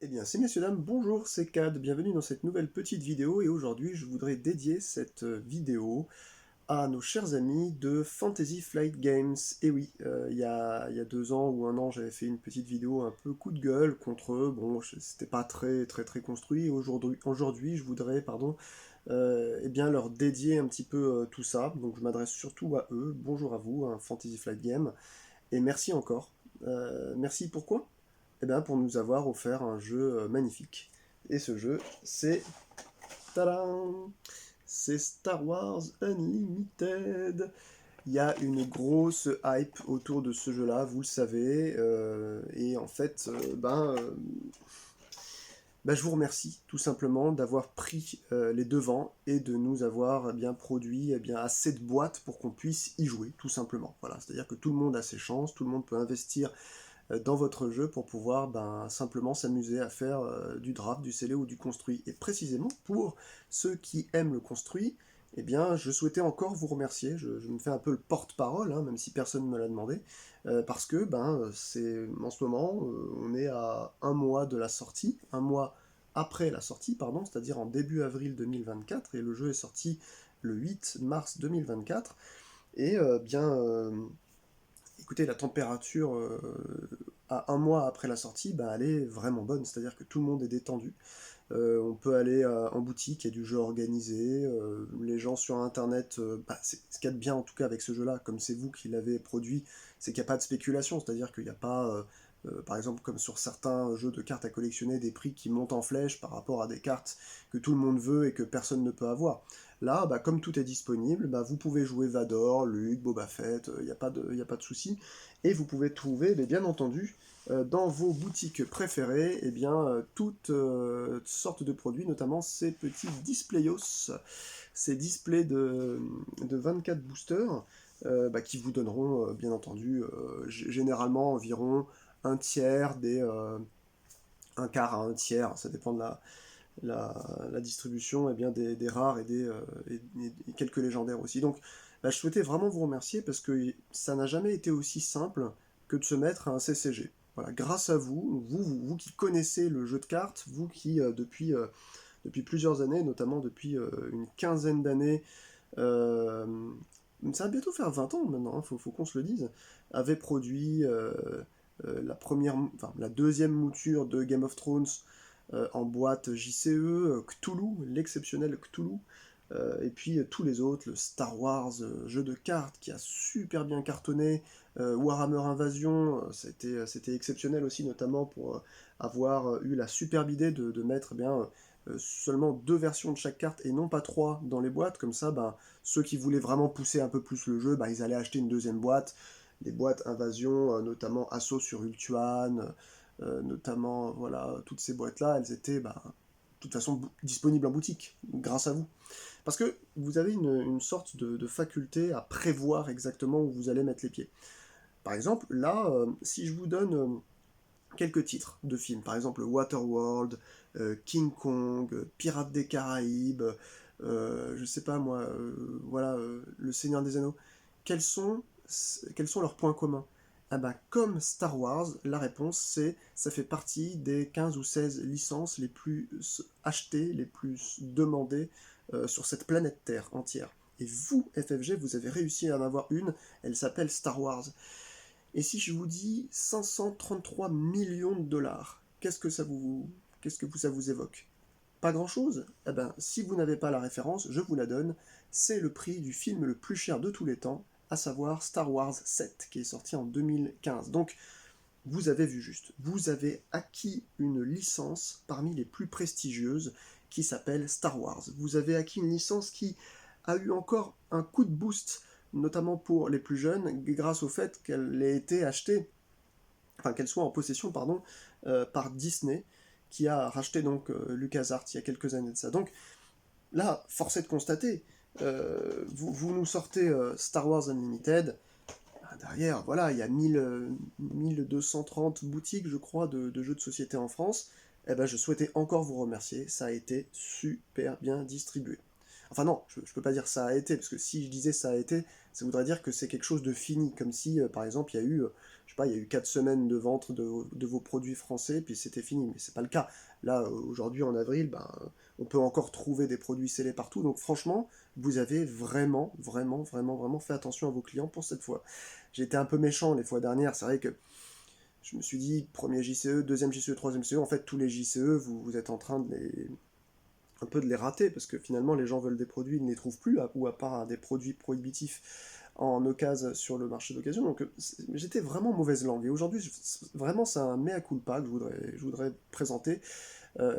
Eh bien, c'est messieurs dames, bonjour, c'est Cad, bienvenue dans cette nouvelle petite vidéo et aujourd'hui je voudrais dédier cette vidéo à nos chers amis de Fantasy Flight Games. Et oui, il y a 2 ans ou un an j'avais fait une petite vidéo un peu coup de gueule contre eux, bon c'était pas très construit, et aujourd'hui je voudrais, eh bien leur dédier un petit peu tout ça, donc je m'adresse surtout à eux, bonjour à vous, un Fantasy Flight Game, et merci encore. Merci pourquoi? Eh bien, pour nous avoir offert un jeu magnifique. Et ce jeu, c'est... Tadam! C'est Star Wars Unlimited. Il y a une grosse hype autour de ce jeu-là, vous le savez. Et en fait, je vous remercie tout simplement d'avoir pris les devants et de nous avoir bien produit assez de boîtes pour qu'on puisse y jouer, tout simplement. Voilà, c'est-à-dire que tout le monde a ses chances, tout le monde peut investir dans votre jeu pour pouvoir simplement s'amuser à faire du draft, du scellé ou du construit. Et précisément pour ceux qui aiment le construit, eh bien, je souhaitais encore vous remercier. Je me fais un peu le porte-parole, hein, même si personne ne me l'a demandé, parce que c'est en ce moment, on est à un mois de la sortie, un mois après la sortie, pardon, c'est-à-dire en début avril 2024, et le jeu est sorti le 8 mars 2024. Et écoutez, la température à un mois après la sortie, elle est vraiment bonne, c'est-à-dire que tout le monde est détendu. On peut aller en boutique, il y a du jeu organisé, les gens sur internet, ce qu'il y a de bien en tout cas avec ce jeu-là, comme c'est vous qui l'avez produit, c'est qu'il n'y a pas de spéculation, c'est-à-dire qu'il n'y a pas, par exemple comme sur certains jeux de cartes à collectionner, des prix qui montent en flèche par rapport à des cartes que tout le monde veut et que personne ne peut avoir. Là, comme tout est disponible, vous pouvez jouer Vador, Luke, Boba Fett, il n'y a pas de souci, et vous pouvez trouver, bien entendu, dans vos boutiques préférées, toutes sortes de produits, notamment ces petits displayos, ces displays de 24 boosters, qui vous donneront, bien entendu, généralement environ un tiers un quart à un tiers, ça dépend de la distribution, des rares et quelques légendaires aussi. Donc, je souhaitais vraiment vous remercier parce que ça n'a jamais été aussi simple que de se mettre à un CCG. Voilà, grâce à vous qui connaissez le jeu de cartes, vous qui, depuis plusieurs années, notamment depuis une quinzaine d'années, euh, ça va bientôt faire 20 ans maintenant, faut qu'on se le dise, avez produit la deuxième mouture de Game of Thrones en boîte JCE, Cthulhu, l'exceptionnel Cthulhu, et puis tous les autres, le Star Wars jeu de cartes qui a super bien cartonné, Warhammer Invasion, c'était exceptionnel aussi, notamment pour avoir eu la superbe idée de mettre seulement 2 versions de chaque carte et non pas 3 dans les boîtes, comme ça ceux qui voulaient vraiment pousser un peu plus le jeu, ils allaient acheter une deuxième boîte, des boîtes Invasion, notamment Assaut sur Ultuan, notamment, voilà, toutes ces boîtes-là, elles étaient, de toute façon, disponibles en boutique, grâce à vous. Parce que vous avez une sorte de faculté à prévoir exactement où vous allez mettre les pieds. Par exemple, là, si je vous donne quelques titres de films, par exemple Waterworld, King Kong, Pirates des Caraïbes, je sais pas moi, voilà, Le Seigneur des Anneaux, quels sont, quels sont leurs points communs? Ah comme Star Wars, la réponse c'est ça fait partie des 15 ou 16 licences les plus achetées, les plus demandées sur cette planète Terre entière. Et vous, FFG, vous avez réussi à en avoir une, elle s'appelle Star Wars. Et si je vous dis 533 millions de dollars, qu'est-ce que ça vous évoque? Pas grand-chose? Eh ben, si vous n'avez pas la référence, je vous la donne. C'est le prix du film le plus cher de tous les temps, à savoir Star Wars 7, qui est sorti en 2015. Donc, vous avez vu juste. Vous avez acquis une licence parmi les plus prestigieuses qui s'appelle Star Wars. Vous avez acquis une licence qui a eu encore un coup de boost, notamment pour les plus jeunes, grâce au fait qu'elle ait été achetée, enfin qu'elle soit en possession, pardon, par Disney, qui a racheté donc LucasArts il y a quelques années de ça. Donc là, force est de constater, vous nous sortez Star Wars Unlimited, derrière, voilà, il y a 1230 boutiques, je crois, de jeux de société en France. Eh ben, je souhaitais encore vous remercier, ça a été super bien distribué. Enfin non, je peux pas dire ça a été, parce que si je disais ça a été, ça voudrait dire que c'est quelque chose de fini, comme si, par exemple, il y a eu, je sais pas, il y a eu 4 semaines de vente de vos produits français, puis c'était fini. Mais c'est pas le cas. Là, aujourd'hui, en avril, ben, on peut encore trouver des produits scellés partout. Donc franchement, vous avez vraiment, vraiment, vraiment, vraiment fait attention à vos clients pour cette fois. J'ai été un peu méchant les fois dernières. C'est vrai que je me suis dit, premier JCE, deuxième JCE, troisième JCE, en fait, tous les JCE, vous êtes en train un peu de les rater, parce que finalement, les gens veulent des produits, ils ne les trouvent plus, ou à part des produits prohibitifs en occasion sur le marché d'occasion. Donc j'étais vraiment mauvaise langue. Et aujourd'hui, vraiment, c'est un mea culpa que je voudrais présenter.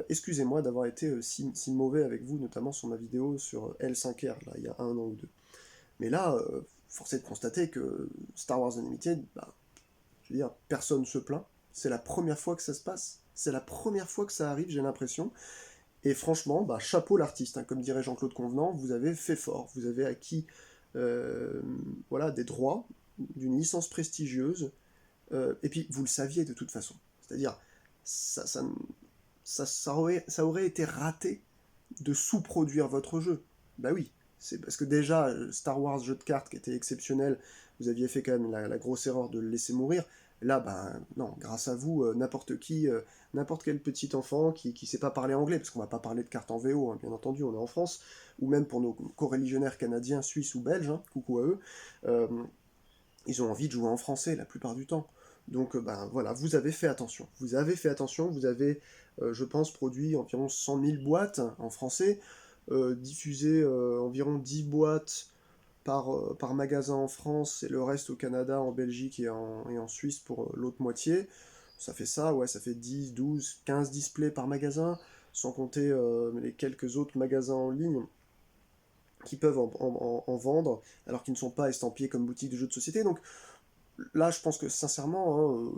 Excusez-moi d'avoir été si mauvais avec vous, notamment sur ma vidéo sur L5R, là, il y a un an ou deux. Mais là, force est de constater que Star Wars Unlimited, bah, je veux dire, personne ne se plaint. C'est la première fois que ça se passe. C'est la première fois que ça arrive, j'ai l'impression. Et franchement, bah, chapeau l'artiste, hein, comme dirait Jean-Claude Convenant, vous avez fait fort. Vous avez acquis euh, voilà, des droits d'une licence prestigieuse. Et puis, vous le saviez de toute façon. C'est-à-dire, ça, ça, ça aurait été raté de sous-produire votre jeu. Bah oui, c'est parce que déjà, Star Wars jeu de cartes qui était exceptionnel, vous aviez fait quand même la grosse erreur de le laisser mourir. Là, ben non, grâce à vous, n'importe qui, n'importe quel petit enfant qui sait pas parler anglais, parce qu'on va pas parler de cartes en VO, hein, bien entendu, on est en France, ou même pour nos coreligionnaires canadiens, suisses ou belges, hein, coucou à eux, euh, ils ont envie de jouer en français la plupart du temps. Donc ben voilà, vous avez fait attention. Vous avez fait attention, vous avez, je pense, produit environ 100 000 boîtes en français, diffusé environ 10 boîtes par magasin en France et le reste au Canada, en Belgique et en Suisse pour l'autre moitié. Ça fait ça, ouais, ça fait 10, 12, 15 displays par magasin, sans compter les quelques autres magasins en ligne qui peuvent en vendre, alors qu'ils ne sont pas estampillés comme boutique de jeux de société. Donc là, je pense que sincèrement, hein,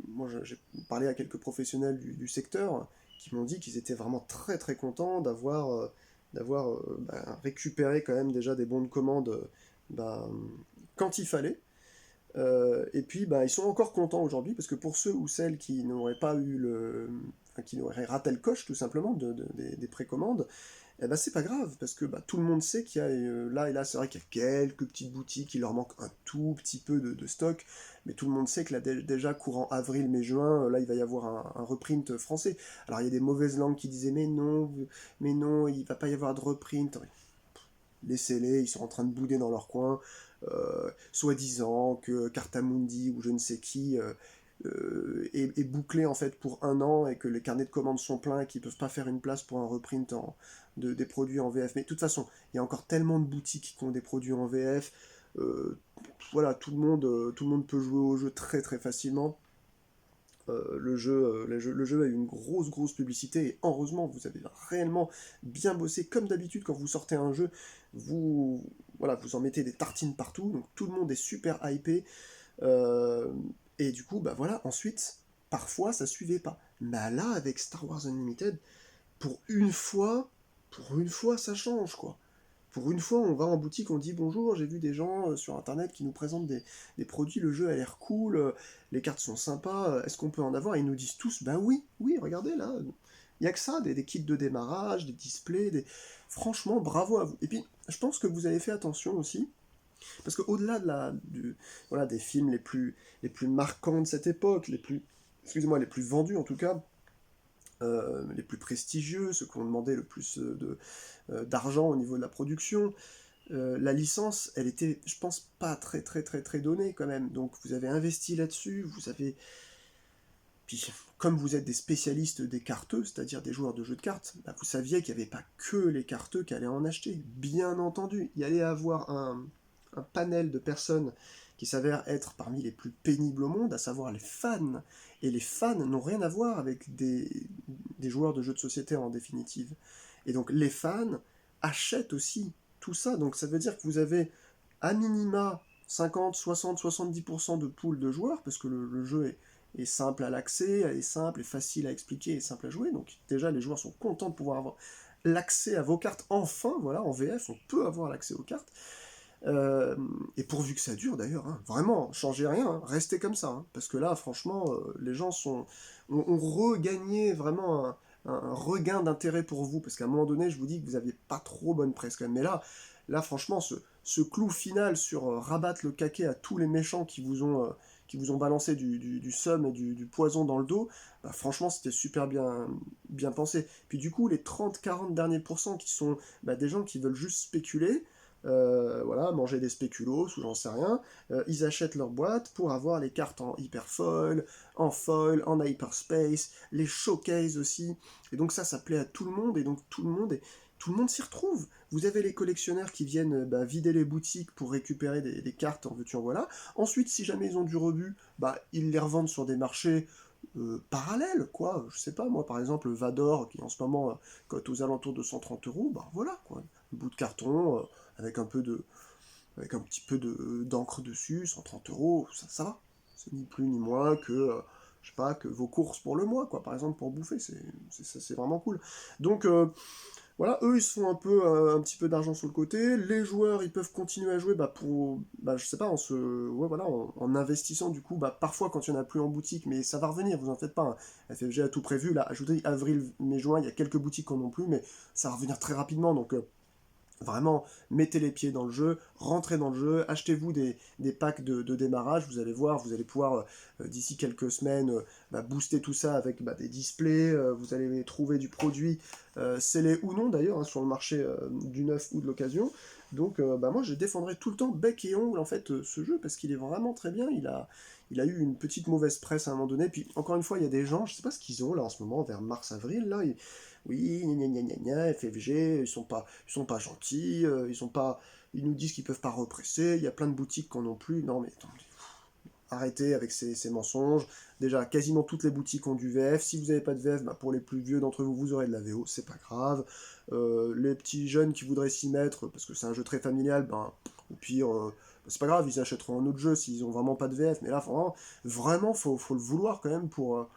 moi j'ai parlé à quelques professionnels du secteur qui m'ont dit qu'ils étaient vraiment très très contents d'avoir récupéré quand même déjà des bons de commande bah, quand il fallait. Et puis bah, ils sont encore contents aujourd'hui parce que pour ceux ou celles qui n'auraient pas eu enfin, qui auraient raté le coche tout simplement des précommandes, eh ben, c'est pas grave, parce que bah, tout le monde sait qu'il y a là et là, c'est vrai qu'il y a quelques petites boutiques, il leur manque un tout petit peu de stock, mais tout le monde sait que là, déjà courant avril, mai, juin, là il va y avoir un reprint français. Alors il y a des mauvaises langues qui disaient mais non, il va pas y avoir de reprint. Laissez-les, ils sont en train de bouder dans leur coin, soi-disant que Cartamundi ou je ne sais qui est bouclé en fait pour un an et que les carnets de commandes sont pleins et qu'ils ne peuvent pas faire une place pour un reprint des produits en VF. Mais de toute façon, il y a encore tellement de boutiques qui ont des produits en VF. Voilà, tout le monde peut jouer au jeu très très facilement. Le jeu a eu une grosse grosse publicité et heureusement vous avez réellement bien bossé comme d'habitude quand vous sortez un jeu, vous voilà, vous en mettez des tartines partout, donc tout le monde est super hypé. Euh, et du coup, bah voilà, ensuite, parfois ça suivait pas. Mais là, avec Star Wars Unlimited, pour une fois, pour une fois, ça change, quoi. Pour une fois, on va en boutique, on dit bonjour, j'ai vu des gens sur internet qui nous présentent des produits, le jeu a l'air cool, les cartes sont sympas, est-ce qu'on peut en avoir? Et ils nous disent tous, bah oui, oui, regardez là, il n'y a que ça, des kits de démarrage, des displays, franchement, bravo à vous. Et puis, je pense que vous avez fait attention aussi, parce qu'au-delà voilà, des films les plus marquants de cette époque, excusez-moi, les plus vendus en tout cas, les plus prestigieux, ceux qui ont demandé le plus d'argent au niveau de la production, la licence, elle était, je pense, pas très très très très donnée quand même. Donc vous avez investi là-dessus, vous avez... Puis, comme vous êtes des spécialistes des carteux, c'est-à-dire des joueurs de jeux de cartes, bah, vous saviez qu'il n'y avait pas que les carteux qui allaient en acheter. Bien entendu, il y allait avoir un panel de personnes qui s'avèrent être parmi les plus pénibles au monde, à savoir les fans. Et les fans n'ont rien à voir avec des joueurs de jeux de société en définitive. Et donc les fans achètent aussi tout ça. Donc ça veut dire que vous avez à minima 50, 60, 70% de pool de joueurs, parce que le jeu est simple à l'accès, est simple, est facile à expliquer, est simple à jouer. Donc déjà les joueurs sont contents de pouvoir avoir l'accès à vos cartes. Enfin, voilà, en VF, on peut avoir l'accès aux cartes. Et pourvu que ça dure d'ailleurs, hein, vraiment, changez rien, hein, restez comme ça, hein, parce que là, franchement, les gens ont regagné vraiment un regain d'intérêt pour vous, parce qu'à un moment donné, je vous dis que vous aviez pas trop bonne presse quand même, mais là franchement, ce clou final sur rabattre le caquet à tous les méchants qui vous ont balancé du seum et du poison dans le dos, bah, franchement, c'était super bien pensé. Puis du coup, les 30-40 derniers pourcents qui sont bah, des gens qui veulent juste spéculer, voilà, manger des spéculoos ou j'en sais rien, ils achètent leur boîte pour avoir les cartes en hyperfoil, en hyperspace, les showcase aussi. Et donc ça plaît à tout le monde, et donc tout le monde s'y retrouve. Vous avez les collectionneurs qui viennent bah, vider les boutiques pour récupérer des cartes en veux-tu en voilà. Ensuite, si jamais ils ont du rebut, bah, ils les revendent sur des marchés parallèles, quoi. Je sais pas, moi, par exemple, Vador, qui en ce moment cote aux alentours de 130 euros, bah voilà, quoi. Un bout de carton avec avec un petit peu d'encre dessus, 130 euros, ça va. C'est ni plus ni moins que, je sais pas, que vos courses pour le mois, quoi, par exemple, pour bouffer, c'est vraiment cool. Donc, voilà, eux ils se font un peu un petit peu d'argent sur le côté. Les joueurs ils peuvent continuer à jouer bah, pour bah, je sais pas ouais, voilà, en investissant du coup bah, parfois quand il n'y en a plus en boutique, mais ça va revenir, vous en faites pas. Hein. FFG a tout prévu là, ajoutez avril, mai, juin, il y a quelques boutiques qui en ont plus, mais ça va revenir très rapidement donc vraiment, mettez les pieds dans le jeu, rentrez dans le jeu, achetez-vous des packs de démarrage, vous allez voir, vous allez pouvoir, d'ici quelques semaines, bah, booster tout ça avec bah, des displays, vous allez trouver du produit, scellé ou non d'ailleurs, hein, sur le marché du neuf ou de l'occasion. Donc bah, moi je défendrai tout le temps bec et ongle en fait ce jeu, parce qu'il est vraiment très bien, il a eu une petite mauvaise presse à un moment donné, puis encore une fois il y a des gens, je sais pas ce qu'ils ont là en ce moment, vers mars-avril, là, oui, gna gna gna gna, FFG, ils sont pas gentils, ils nous disent qu'ils peuvent pas represser, il y a plein de boutiques qu'on n'ont plus. Non mais attendez, arrêtez avec ces mensonges. Déjà, quasiment toutes les boutiques ont du VF. Si vous n'avez pas de VF, bah, pour les plus vieux d'entre vous, vous aurez de la VO, c'est pas grave. Les petits jeunes qui voudraient s'y mettre, parce que c'est un jeu très familial, ben, au pire, c'est pas grave, ils achèteront un autre jeu s'ils ont vraiment pas de VF. Mais là, vraiment faut le vouloir quand même pour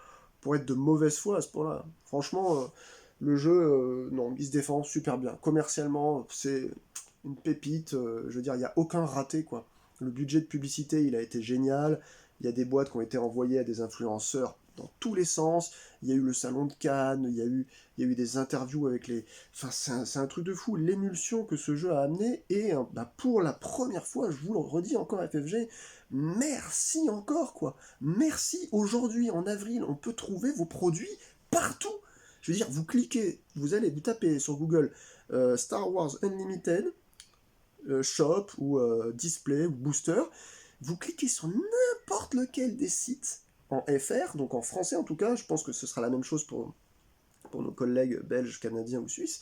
être de mauvaise foi à ce point-là. Franchement, le jeu, non, il se défend super bien. Commercialement, c'est une pépite. Je veux dire, il n'y a aucun raté, quoi. Le budget de publicité, il a été génial. Il y a des boîtes qui ont été envoyées à des influenceurs dans tous les sens. Il y a eu le salon de Cannes, il y a eu des interviews avec les... Enfin, c'est un truc de fou. L'émulsion que ce jeu a amené. Et bah, pour la première fois, je vous le redis encore FFG, merci encore, quoi. Merci. Aujourd'hui, en avril, on peut trouver vos produits partout. Je veux dire, vous cliquez, vous tapez sur Google Star Wars Unlimited, Shop ou Display ou Booster, vous cliquez sur n'importe lequel des sites en FR, donc en français en tout cas, je pense que ce sera la même chose pour nos collègues belges, canadiens ou suisses,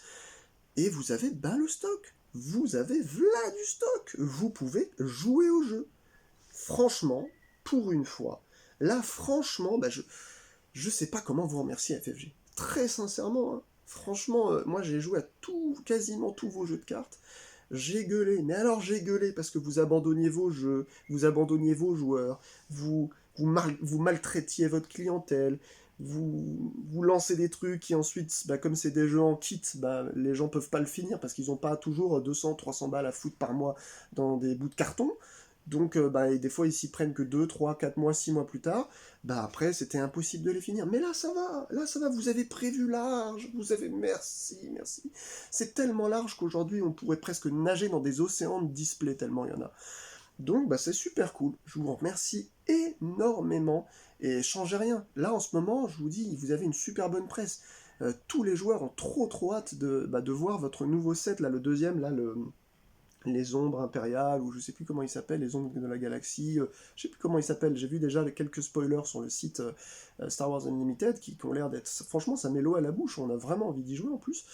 et vous avez ben le stock. Vous avez v'là du stock. Vous pouvez jouer au jeu. Franchement, pour une fois, là franchement, bah, je sais pas comment vous remercier FFG. Très sincèrement, hein. Franchement, moi j'ai joué à quasiment tous vos jeux de cartes. J'ai gueulé, mais alors j'ai gueulé parce que vous abandonniez vos jeux, vous abandonniez vos joueurs, vous maltraitiez votre clientèle, vous lancez des trucs qui ensuite, bah, comme c'est des jeux en kit, bah, les gens peuvent pas le finir parce qu'ils n'ont pas toujours 200-300 balles à foutre par mois dans des bouts de carton. Donc, bah, et des fois, ils s'y prennent que 2, 3, 4 mois, 6 mois plus tard. Bah, après, c'était impossible de les finir. Mais là, ça va, vous avez prévu large. Vous avez, merci. C'est tellement large qu'aujourd'hui, on pourrait presque nager dans des océans de display, tellement il y en a. Donc, bah, c'est super cool. Je vous remercie énormément. Et changez rien. Là, en ce moment, je vous dis, vous avez une super bonne presse. Tous les joueurs ont trop hâte de voir votre nouveau set, là, le deuxième, là, les ombres impériales, ou je sais plus comment il s'appelle, les ombres de la galaxie, je sais plus comment il s'appelle, j'ai vu déjà quelques spoilers sur le site Star Wars Unlimited qui ont l'air d'être, franchement ça met l'eau à la bouche, on a vraiment envie d'y jouer en plus,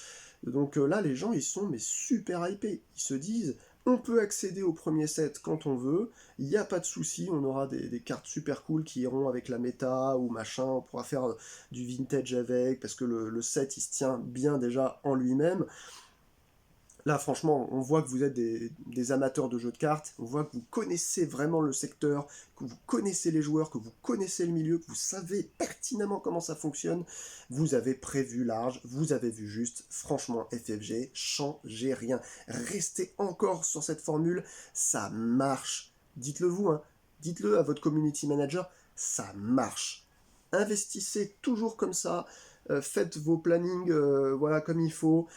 donc là les gens ils sont mais super hypés, ils se disent on peut accéder au premier set quand on veut, il n'y a pas de souci, on aura des cartes super cool qui iront avec la méta ou machin, on pourra faire du vintage avec, parce que le set il se tient bien déjà en lui-même. Là, franchement, on voit que vous êtes des amateurs de jeux de cartes, on voit que vous connaissez vraiment le secteur, que vous connaissez les joueurs, que vous connaissez le milieu, que vous savez pertinemment comment ça fonctionne. Vous avez prévu large, vous avez vu juste. Franchement, FFG, changez rien. Restez encore sur cette formule, ça marche. Dites-le vous, hein. Dites-le à votre community manager, ça marche. Investissez toujours comme ça, faites vos plannings voilà, comme il faut.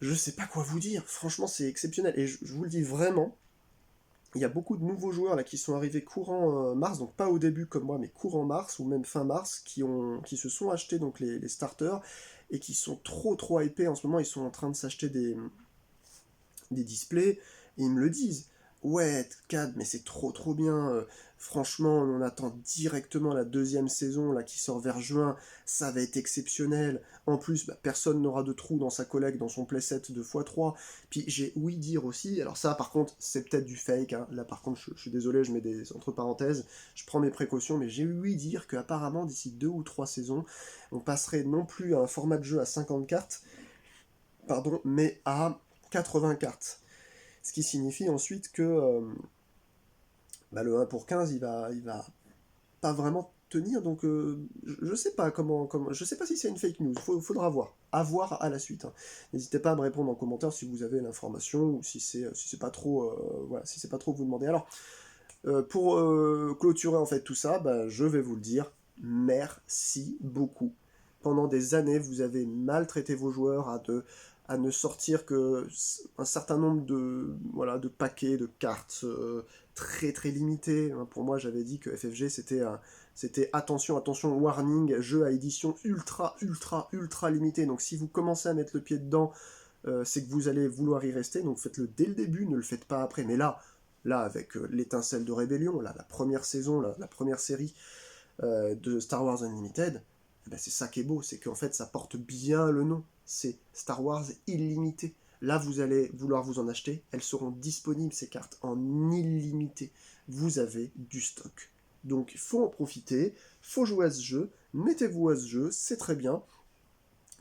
Je sais pas quoi vous dire, franchement c'est exceptionnel, et je vous le dis vraiment, il y a beaucoup de nouveaux joueurs là qui sont arrivés courant mars, donc pas au début comme moi, mais courant mars ou même fin mars, qui se sont achetés donc les starters et qui sont trop hypés en ce moment. Ils sont en train de s'acheter des displays, et ils me le disent. Ouais, CAD, mais c'est trop bien. Franchement, on attend directement la deuxième saison là qui sort vers juin. Ça va être exceptionnel. En plus, bah, personne n'aura de trou dans sa collecte, dans son playset de x3. Puis j'ai ouï dire aussi, alors ça par contre, c'est peut-être du fake. Hein. Là par contre, je suis désolé, je mets des entre parenthèses, je prends mes précautions, mais j'ai ouï dire qu'apparemment d'ici 2 ou 3 saisons, on passerait non plus à un format de jeu à 50 cartes, pardon, mais à 80 cartes. Ce qui signifie ensuite que bah, le 1 pour 15, il va pas vraiment tenir. Donc je sais pas je sais pas si c'est une fake news. Faudra voir. À voir à la suite. Hein. N'hésitez pas à me répondre en commentaire si vous avez l'information ou si c'est pas trop voilà, si c'est pas trop vous demander. Alors pour clôturer en fait tout ça, bah, je vais vous le dire. Merci beaucoup. Pendant des années, vous avez maltraité vos joueurs à ne sortir que un certain nombre de, voilà, de paquets, de cartes très limités. Hein. Pour moi, j'avais dit que FFG, c'était attention, attention, warning, jeu à édition ultra limitée. Donc si vous commencez à mettre le pied dedans, c'est que vous allez vouloir y rester. Donc faites-le dès le début, ne le faites pas après. Mais là avec l'étincelle de rébellion, là, la première saison, la première série de Star Wars Unlimited, eh ben, c'est ça qui est beau, c'est qu'en fait ça porte bien le nom, c'est Star Wars illimité. Là vous allez vouloir vous en acheter, elles seront disponibles ces cartes en illimité. Vous avez du stock. Donc il faut en profiter, faut jouer à ce jeu, mettez-vous à ce jeu, c'est très bien.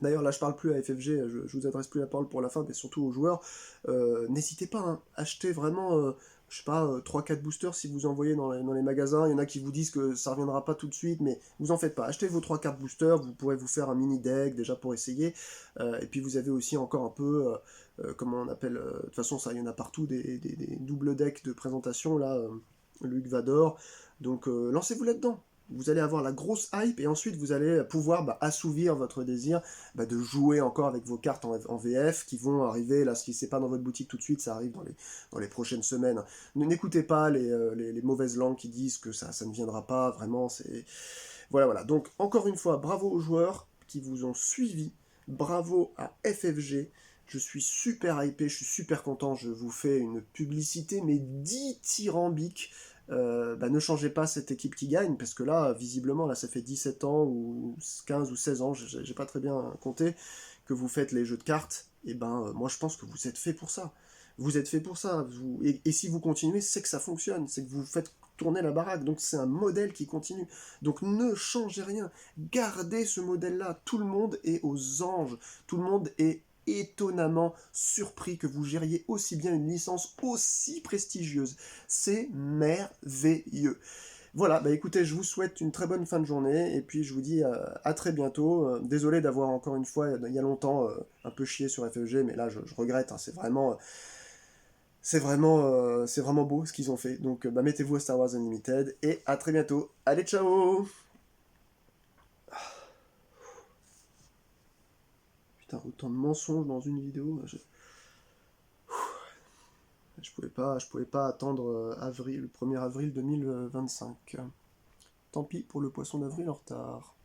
D'ailleurs, là, je parle plus à FFG, je vous adresse plus la parole pour la fin, mais surtout aux joueurs. N'hésitez pas, hein, achetez vraiment, je sais pas, 3-4 boosters si vous envoyez dans les magasins. Il y en a qui vous disent que ça reviendra pas tout de suite, mais vous en faites pas. Achetez vos 3-4 boosters, vous pourrez vous faire un mini deck déjà pour essayer. Et puis vous avez aussi encore un peu, comment on appelle, de toute façon, ça, il y en a partout, des doubles decks de présentation, là, Luc Vador. Donc lancez-vous là-dedans. Vous allez avoir la grosse hype et ensuite vous allez pouvoir assouvir votre désir de jouer encore avec vos cartes en VF qui vont arriver, là si c'est pas dans votre boutique tout de suite, ça arrive dans les prochaines semaines. N'écoutez pas les mauvaises langues qui disent que ça ne viendra pas, vraiment c'est... Voilà. Donc encore une fois, bravo aux joueurs qui vous ont suivi, bravo à FFG, je suis super hypé, je suis super content, je vous fais une publicité mais dithyrambique. Ne changez pas cette équipe qui gagne, parce que là, visiblement, là, ça fait 17 ans, ou 15 ou 16 ans, j'ai pas très bien compté, que vous faites les jeux de cartes, et moi je pense que vous êtes fait pour ça. Vous êtes fait pour ça. Et si vous continuez, c'est que ça fonctionne, c'est que vous faites tourner la baraque, donc c'est un modèle qui continue. Donc ne changez rien, gardez ce modèle-là. Tout le monde est aux anges, tout le monde est étonnamment surpris que vous gériez aussi bien une licence aussi prestigieuse. C'est merveilleux. Voilà, écoutez, je vous souhaite une très bonne fin de journée et puis je vous dis à très bientôt. Désolé d'avoir encore une fois, il y a longtemps, un peu chié sur FFG, mais là je regrette, hein, c'est vraiment beau ce qu'ils ont fait. Donc mettez-vous à Star Wars Unlimited et à très bientôt. Allez, ciao! Putain, autant de mensonges dans une vidéo. Je pouvais pas attendre le 1er avril 2025. Tant pis pour le poisson d'avril en retard.